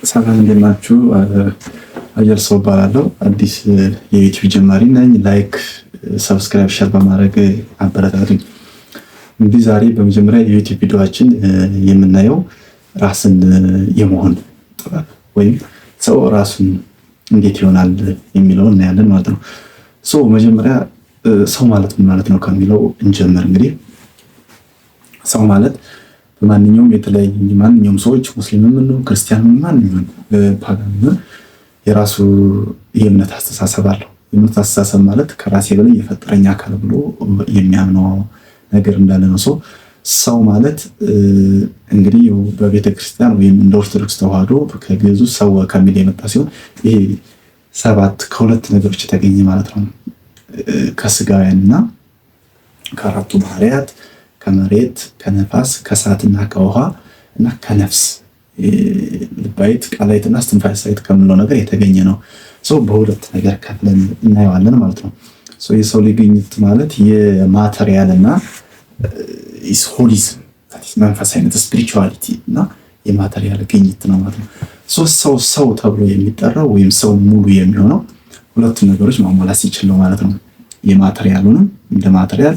ሰላም እንዴት ናችሁ? አየር ሰው እባላለሁ። አዲስ የዩቲዩብ ጀማሪ ነኝ። ላይክ፣ ሰብስክራይብ፣ ሼር በማድረግ አበረታቱኝ። እንግዲህ ዛሬ በመጀመሪያ የዩቲዩብ ቪዲዮአችን የምናየው ራስን የመሆን ጥበብ ወይም ሰው ራሱን እንዴት ይሆናል የሚለውን እናያለን ማለት ነው። መጀመሪያ ሰው ማለት ምን ማለት ነው ከሚለው እንጀምር። እንግዲህ ሰው ማለት በማንኛውም የተለያዩ ማንኛውም ሰዎች ሙስሊምም ነው ክርስቲያንም ማንኛውም ፓጋንም የራሱ የእምነት አስተሳሰብ አለው። የእምነት አስተሳሰብ ማለት ከራሴ በላይ የፈጠረኝ አካል ብሎ የሚያምነው ነገር እንዳለ ነው። ሰው ማለት እንግዲህ በቤተ ክርስቲያን ወይም እንደ ኦርቶዶክስ ተዋህዶ ከግዕዙ ሰው ከሚል የመጣ ሲሆን ይሄ ሰባት ከሁለት ነገሮች የተገኘ ማለት ነው። ከስጋውያንና ከአራቱ ባህሪያት ከመሬት ከነፋስ ከእሳትና ከውሃ እና ከነፍስ ልባዊት ቃላዊትና እስትንፋሳዊት ከምንለው ነገር የተገኘ ነው። በሁለት ነገር ከፍለን እናየዋለን ማለት ነው። የሰው ልጅ ግኝት ማለት የማተሪያል እና ሆሊዝም መንፈሳዊነት ስፒሪቹዋሊቲ እና የማተሪያል ግኝት ነው ማለት ነው። ሰው ተብሎ የሚጠራው ወይም ሰው ሙሉ የሚሆነው ሁለቱም ነገሮች ማሟላት ሲችል ነው ማለት ነው። የማተሪያሉንም እንደ ማተሪያል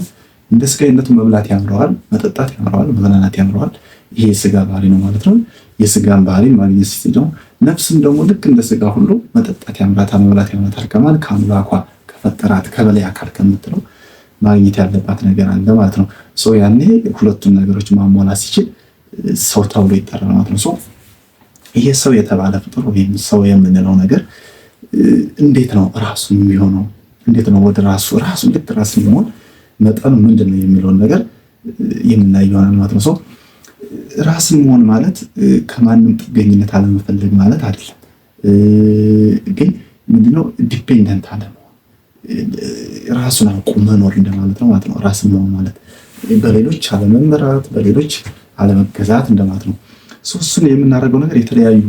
እንደ ስጋዊነቱ መብላት ያምረዋል፣ መጠጣት ያምረዋል፣ መዝናናት ያምረዋል። ይሄ የስጋ ባህሪ ነው ማለት ነው። የስጋን ባህሪ ማግኘት ሲችል ደግሞ ነፍስም ደግሞ ልክ እንደ ስጋ ሁሉ መጠጣት ያምራታል፣ መብላት ያምራታል። ከማን ከአምላኳ ከፈጠራት ከበላይ አካል ከምትለው ማግኘት ያለባት ነገር አለ ማለት ነው። ያኔ ሁለቱን ነገሮች ማሟላት ሲችል ሰው ተብሎ ይጠራል ማለት ነው። ይሄ ሰው የተባለ ፍጡር ወይም ሰው የምንለው ነገር እንዴት ነው ራሱን የሚሆነው? እንዴት ነው ወደ ራሱ ልክ ራሱን የሚሆን መጠኑ ምንድን ነው የሚለውን ነገር የምናየው ይሆናል ማለት ነው። ራስን መሆን ማለት ከማንም ጥገኝነት አለመፈለግ ማለት አይደለም። ግን ምንድነው ዲፔንደንት አለመሆን፣ ራሱን አውቆ መኖር እንደማለት ነው ማለት ነው። ራስን መሆን ማለት በሌሎች አለመመራት፣ በሌሎች አለመገዛት እንደማለት ነው። እሱን የምናደርገው ነገር የተለያዩ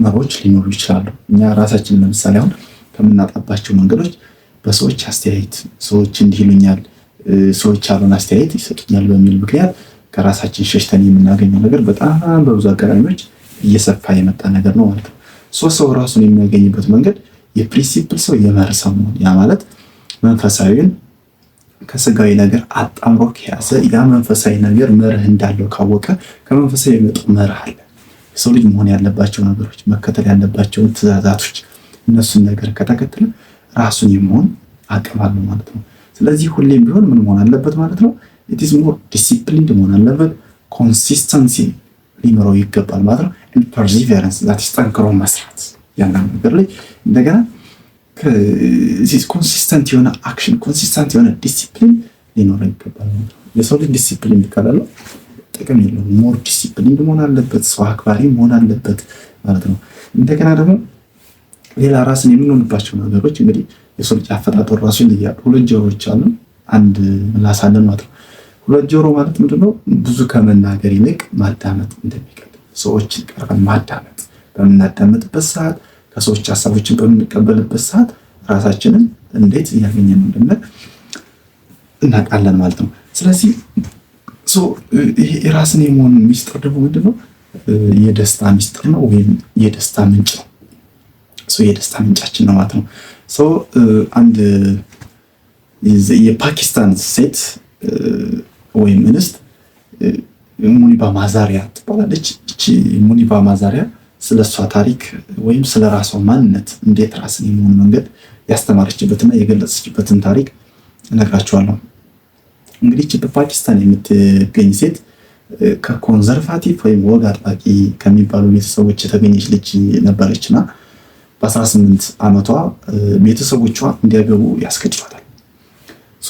መሮች ሊኖሩ ይችላሉ። እኛ ራሳችንን ለምሳሌ አሁን ከምናጣባቸው መንገዶች በሰዎች አስተያየት፣ ሰዎች እንዲህ ይሉኛል፣ ሰዎች ያሉን አስተያየት ይሰጡኛል በሚል ምክንያት ከራሳችን ሸሽተን የምናገኘው ነገር በጣም በብዙ አጋጣሚዎች እየሰፋ የመጣ ነገር ነው ማለት ነው። ሰው ራሱን የሚያገኝበት መንገድ የፕሪንሲፕል ሰው የመርህ ሰው መሆን፣ ያ ማለት መንፈሳዊን ከስጋዊ ነገር አጣምሮ ከያዘ ያ መንፈሳዊ ነገር መርህ እንዳለው ካወቀ ከመንፈሳዊ የመጡ መርህ አለ። የሰው ልጅ መሆን ያለባቸው ነገሮች፣ መከተል ያለባቸውን ትእዛዛቶች፣ እነሱን ነገር ከተከተለ ራሱን የመሆን አቅም አለው ማለት ነው። ስለዚህ ሁሌም ቢሆን ምን መሆን አለበት ማለት ነው? ኢት ኢዝ ሞር ዲሲፕሊንድ መሆን አለበት። ኮንሲስተንሲ ሊኖረው ይገባል ማለት ነው። ፐርሲቨረንስ ዛት ጠንክሮ መስራት ያንን ነገር ላይ እንደገና ኮንሲስተንት የሆነ አክሽን፣ ኮንሲስተንት የሆነ ዲሲፕሊን ሊኖረው ይገባል ማለት ነው። የሰው ልጅ ዲሲፕሊን ካላለው ጥቅም የለውም። ሞር ዲሲፕሊን መሆን አለበት፣ ሰው አክባሪ መሆን አለበት ማለት ነው። እንደገና ደግሞ ሌላ ራስን የምንሆንባቸው ነገሮች እንግዲህ የሰው ልጅ አፈጣጠሩ ራሱ ይለያል። ሁለት ጆሮዎች አሉ፣ አንድ ምላስ አለን ማለት ነው። ሁለት ጆሮ ማለት ምንድነው? ብዙ ከመናገር ይልቅ ማዳመጥ እንደሚቀድም፣ ሰዎችን ቀርበን ማዳመጥ፣ በምናዳመጥበት ሰዓት ከሰዎች ሀሳቦችን በምንቀበልበት ሰዓት ራሳችንን እንዴት እያገኘን እንደሆነ እናውቃለን ማለት ነው። ስለዚህ ይሄ የራስን የመሆን ሚስጥር ደግሞ ምንድነው? የደስታ ሚስጥር ነው ወይም የደስታ ምንጭ ነው። የደስታ ምንጫችን ነው ማለት ነው። አንድ የፓኪስታን ሴት ወይም እንስት ሙኒባ ማዛሪያ ትባላለች። እቺ ሙኒባ ማዛሪያ ስለሷ ታሪክ ወይም ስለ ራሷ ማንነት እንዴት ራስን የመሆን መንገድ ያስተማረችበትና የገለጸችበትን ታሪክ እነግራችኋለሁ። እንግዲህ በፓኪስታን የምትገኝ ሴት ከኮንዘርቫቲቭ ወይም ወግ አጥባቂ ከሚባሉ ቤተሰቦች የተገኘች ልጅ ነበረችና በ18 ዓመቷ ቤተሰቦቿ እንዲያገቡ ያስገድዷታል።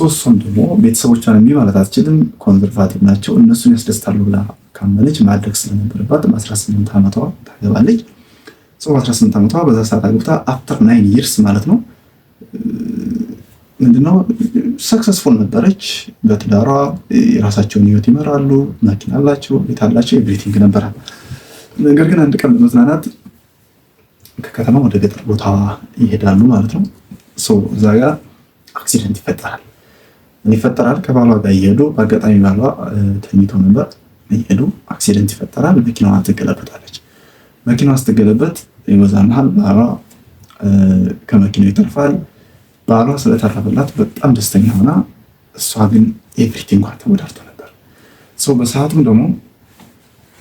እሷም ደግሞ ቤተሰቦቿን እምቢ ማለት አትችልም፣ ኮንዘርቫቲቭ ናቸው፣ እነሱን ያስደስታሉ ብላ ካመነች ማድረግ ስለነበረባት በ18 ዓመቷ ታገባለች። በ18 ዓመቷ በዛ ሰዓት አግብታ አፍተር 9 ይርስ ማለት ነው ምንድነው ሰክሰስፉል ነበረች በትዳሯ። የራሳቸውን ህይወት ይመራሉ፣ መኪና አላቸው፣ ቤት አላቸው፣ ኤቭሪቲንግ ነበራል። ነገር ግን አንድ ቀን ለመዝናናት ከከተማ ወደ ገጠር ቦታ ይሄዳሉ ማለት ነው። እዛ ጋር አክሲደንት ይፈጠራል። ከባሏ ጋር እየሄዱ በአጋጣሚ ባሏ ተኝቶ ነበር። እየሄዱ አክሲደንት ይፈጠራል። መኪናዋ ትገለበጣለች። መኪናዋ ስትገለበት በዛ መሀል ባሏ ከመኪናው ይተርፋል። ባሏ ስለተረፈላት በጣም ደስተኛ ሆና፣ እሷ ግን ኤቭሪቲንግ ተወዳድቶ ነበር። በሰዓቱም ደግሞ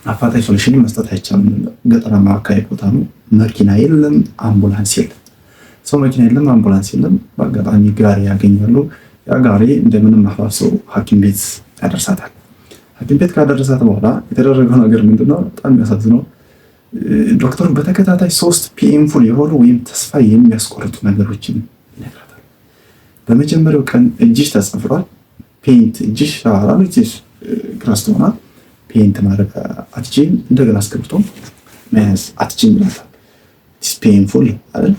አፋጣኝ ሶሉሽን መስጠት አይቻልም። ገጠራማ አካባቢ ቦታ ነው። መኪና የለም፣ አምቡላንስ የለም። መኪና የለም፣ አምቡላንስ የለም። በአጋጣሚ ጋሪ ያገኛሉ። ያ ጋሪ እንደምንም አፋሰው ሐኪም ቤት ያደርሳታል። ሐኪም ቤት ካደረሳት በኋላ የተደረገው ነገር ምንድነው? በጣም የሚያሳዝነው ዶክተሩ በተከታታይ 3 ፔንፉል የሆኑ ወይም ተስፋ የሚያስቆርጡ ነገሮችን ይነግራታል። በመጀመሪያው ቀን እጅሽ ተጸፍሯል፣ ፔንት እጅሽ ሻራል፣ እጅሽ ክራስት ሆኗል፣ ፔንት ማድረግ አትችይም፣ እንደገና እስክሪብቶ መያዝ አትችይም ይላታል። ፔንፉል አይደል?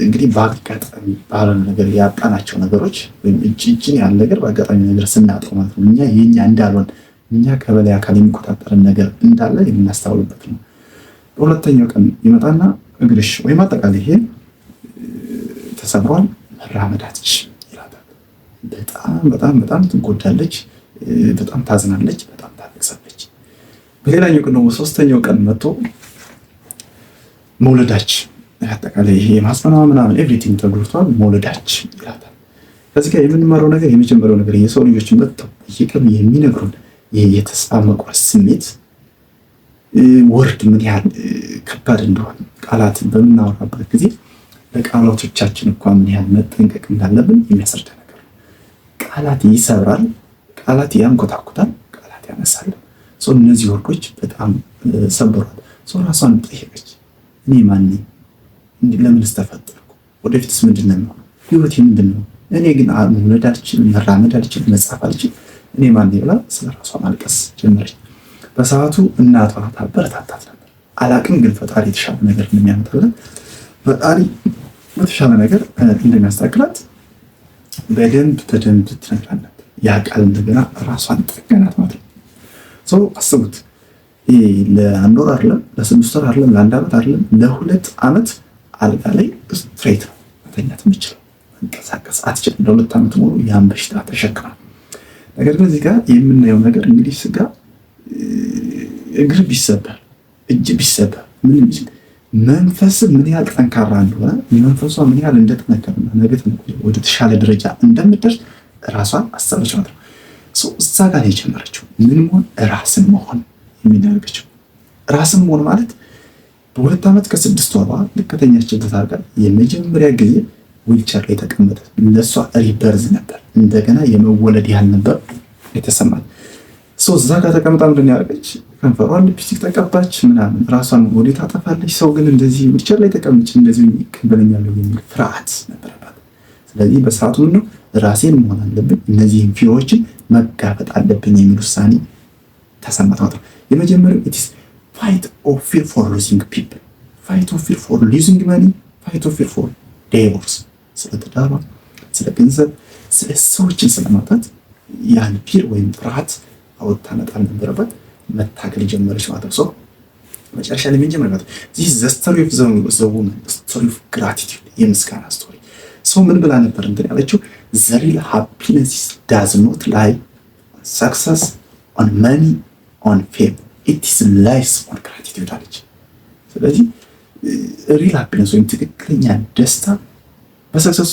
እንግዲህ በአጋጣሚ ባለ ነገር ያጣናቸው ነገሮች ወይም እጅን ያለ ነገር በአጋጣሚ ነገር ስናጠው ማለት ነው። እኛ የኛ እንዳልሆን እኛ ከበላይ አካል የሚቆጣጠርን ነገር እንዳለ የምናስተውልበት ነው። በሁለተኛው ቀን ይመጣና እግርሽ ወይም አጠቃላይ ይሄ ተሰብሯል፣ መራመድ አትችይም ይላታል። በጣም ትጎዳለች፣ በጣም ታዝናለች፣ በጣም ታለቅሳለች። በሌላኛው ቀን ደግሞ ሶስተኛው ቀን መጥቶ መውለዳች አጠቃላይ ይሄ ማስፈና ምናምን ኤቭሪቲንግ ተጎድቷል፣ መውለዳች ይላታል። ከዚህ ጋር የምንማረው ነገር የመጀመሪያው ነገር የሰው ልጆች መጥተው በየቀኑ የሚነግሩን የተስፋ መቁረጥ ስሜት ወርድ ምን ያህል ከባድ እንደሆነ ቃላትን በምናወራበት ጊዜ ለቃላቶቻችን እንኳን ምን ያህል መጠንቀቅ እንዳለብን የሚያስረዳ ነገር ነው። ቃላት ይሰብራል፣ ቃላት ያንኮታኩታል፣ ቃላት ያነሳል። እነዚህ ወርዶች በጣም ሰብሯል። ራሷን ጠየቀች። እኔ ማን ነኝ? ለምንስ ተፈጠርኩ? ወደፊትስ ምንድን ነው? ህይወቴ ምንድን ነው? እኔ ግን መውለድ አልችልም፣ መራመድ አልችልም፣ መጻፍ አልችልም፣ እኔ ማን ነኝ ብላ ስለ ራሷ ማልቀስ ጀመረች። በሰዓቱ እናቷ ታበረታታት ነበር። አላቅም ግን ፈጣሪ የተሻለ ነገር እንደሚያመጣላት፣ ፈጣሪ በተሻለ ነገር እንደሚያስተካክላት በደንብ ትነግራን ነበር። ያ ቃል እንደገና ራሷን ጠገናት ማለት ነው። አስቡት፣ ለአንድ ወር አይደለም፣ ለ6 ወር አይደለም፣ ለ1 ዓመት አይደለም፣ ለ2 ዓመት አልጋ ላይ ስትሬት ነው መተኛት የምችለው። መንቀሳቀስ አትችልም። ለ2 ዓመት ሙሉ ያን በሽታ ተሸክማ። ነገር ግን እዚህ ጋር የምናየው ነገር እንግዲህ ስጋ እግር ቢሰበር እጅ ቢሰበር ምን መንፈስ ምን ያህል ጠንካራ እንደሆነ መንፈሷ ምን ያህል እንደተነከረና ነገ ወደ ተሻለ ደረጃ እንደምትደርስ ራሷን አሰበች ማለት ነው። እዛ ጋር የጀመረችው ምን መሆን ራስን መሆን የሚያደርገችው ራስን መሆን ማለት በ2 ዓመት ከ6 ወሯ ልከተኛችበት አድርጋ የመጀመሪያ ጊዜ ዊልቸር ላይ ተቀመጠ። ለሷ ሪበርዝ ነበር፣ እንደገና የመወለድ ያህል ነበር የተሰማት። እዛ ጋር ተቀምጣ ምንድን ያደረገች? ከንፈሯን ሊፕስቲክ ተቀባች ምናምን፣ ራሷን ወዴት ታጠፋለች። ሰው ግን እንደዚህ ዊልቸር ላይ ተቀምጭ እንደዚህ ይቀበለኛል የሚል ፍርሃት ነበረባት። ስለዚህ በሰዓቱ ነው ራሴን መሆን አለብኝ፣ እነዚህን ፊሮችን መጋፈጥ አለብኝ የሚል ውሳኔ ተሰማት ማለት ነው። የመጀመሪያው ኢትስ ፋይት ኦፍ ፊር ፎር ሉዚንግ ፒፕል፣ ፋይት ኦፍ ፊር ፎር ሉዚንግ ማኒ፣ ፋይት ኦፍ ፊር ፎር ዲቮርስ። ስለ ትዳሯ፣ ስለ ገንዘብ፣ ስለ ሰዎችን ስለማጣት ያን ፊር ወይም ፍርሃት አውጥታ መጣል ነበረባት። መታገል ጀመረች ማለት ነው። መጨረሻ ላይ ምን ጀመረባት? ዚስ ዘ ስቶሪ ኦፍ ዘ ውመን ስቶሪ ኦፍ ግራቲቲዩድ፣ የምስጋና ስቶሪ። ሰው ምን ብላ ነበር እንትን ያለችው? ዘ ሪል ሃፒነስ ዳዝ ኖት ላይ ሰክሰስ ኦን መኒ ኦን ፌም ኢት ኢዝ ላይስ ኦን ግራቲቲዩድ አለች። ስለዚህ ሪል ሃፒነስ ወይም ትክክለኛ ደስታ በሰክሰስ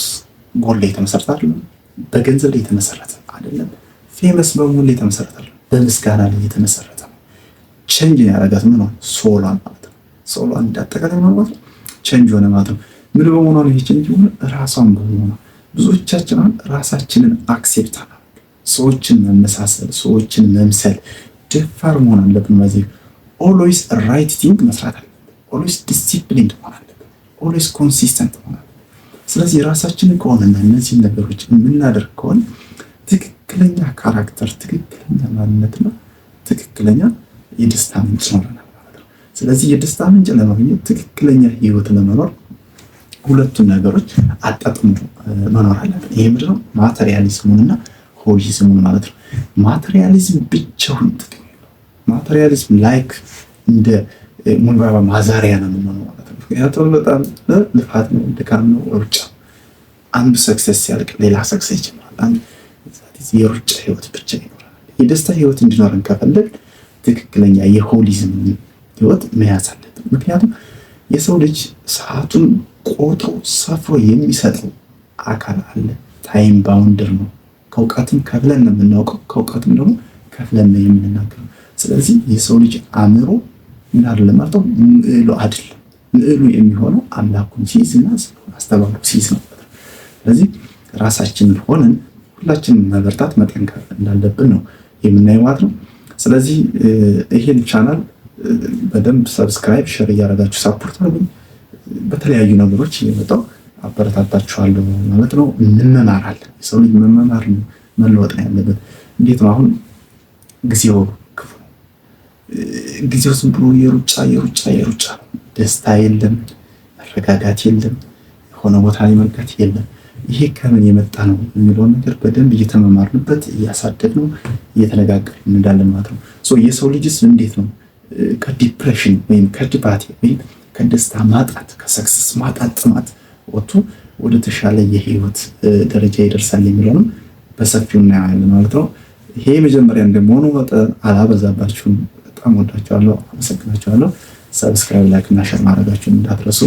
ጎል ላይ የተመሰረተ አይደለም፣ በገንዘብ ላይ የተመሰረተ አይደለም፣ ፌመስ በመሆን ላይ የተመሰረተ አይደለም፣ በምስጋና ላይ የተመሰረተ ነው። ቼንጅ ያደረጋት ምን ነው? ሶሏን ማለት ነው። ሶሏን እንዳጠቃላይ ነው ማለት ነው። ቼንጅ ሆነ ማለት ነው። ምን በመሆኗ ነው ይሄ ቼንጅ ሆነ? ራሷን በመሆኗ። ብዙዎቻችን ራሳችንን አክሴፕት አለ፣ ሰዎችን መመሳሰል፣ ሰዎችን መምሰል፣ ደፋር መሆን አለብን። ማለት ኦልዌይስ ራይት ቲንግ መስራት አለብን። ኦልዌይስ ዲሲፕሊንድ መሆን አለብን። ኦልዌይስ ኮንሲስተንት መሆን አለብን። ስለዚህ ራሳችንን ከሆነና እነዚህን ነገሮች የምናደርግ ከሆነ ትክክለኛ ካራክተር፣ ትክክለኛ ማንነትና ትክክለኛ የደስታ ምንጭ ይኖረናል ማለት ነው። ስለዚህ የደስታ ምንጭ ለማግኘት ትክክለኛ ህይወት ለመኖር ሁለቱን ነገሮች አጣጥሞ መኖር አለብን። ይሄ ምንድን ነው? ማቴሪያሊዝሙንና ሆሊዝሙን ማለት ነው። ማቴሪያሊዝም ብቻውን ጥቅም የለውም። ማቴሪያሊዝም ላይክ እንደ ሙንባባ ማዛሪያ ነው የሚሆነው ማለት ነው። ምክንያቱም በጣም ልፋት ነው፣ ድካም ነው፣ ሩጫ። አንዱ ሰክሰስ ሲያልቅ ሌላ ሰክሰስ ይጀምራል። አንዱ የሩጫ ህይወት ብቻ ይኖራል። የደስታ ህይወት እንዲኖረን ከፈለግ ትክክለኛ የሆሊዝም ህይወት መያዝ አለብን ምክንያቱም የሰው ልጅ ሰዓቱን ቆጥሮ ሰፍሮ የሚሰጠው አካል አለ። ታይም ባውንደር ነው። ከእውቀትም ከፍለን ነው የምናውቀው፣ ከእውቀትም ደግሞ ከፍለን ነው የምንናገረው። ስለዚህ የሰው ልጅ አእምሮ ምን አይደለም ማለት ነው፣ ምዕሉ አይደለም። ምዕሉ የሚሆነው አምላኩን ሲይዝ እና አስተባብሮ ሲይዝ ነው። ስለዚህ ራሳችንን ሆነን ሁላችንም መበርታት መጠንከር እንዳለብን ነው የምናየው ማለት ነው። ስለዚህ ይሄን ቻናል በደንብ ሰብስክራይብ፣ ሼር እያደረጋችሁ ሳፖርት አድርጉኝ። በተለያዩ ነገሮች እየመጣሁ አበረታታችኋለሁ ማለት ነው። እንመማራለን። የሰው ልጅ መመማር ነው፣ መለወጥ ነው ያለበት። እንዴት ነው አሁን ጊዜው ክፉ ነው። ጊዜው ዝም ብሎ የሩጫ ነው። ደስታ የለም፣ መረጋጋት የለም፣ የሆነ ቦታ ላይ መርጋት የለም። ይሄ ከምን የመጣ ነው የሚለውን ነገር በደንብ እየተመማርንበት እያሳደግነው እየተነጋገርን እንዳለን ማለት ነው። የሰው ልጅስ እንዴት ነው ከዲፕሬሽን ወይም ከድባቴ ወይም ከደስታ ማጣት ከሰክሰስ ማጣት ጥማት ወጥቶ ወደ ተሻለ የህይወት ደረጃ ይደርሳል የሚለውንም በሰፊው እናያለን ማለት ነው። ይሄ መጀመሪያ እንደመሆኑ መጠን አላበዛባችሁም። በጣም ወዳችኋለሁ፣ አመሰግናችኋለሁ። ሰብስክራይብ፣ ላይክ እና ሼር ማድረጋችሁን እንዳትረሱ።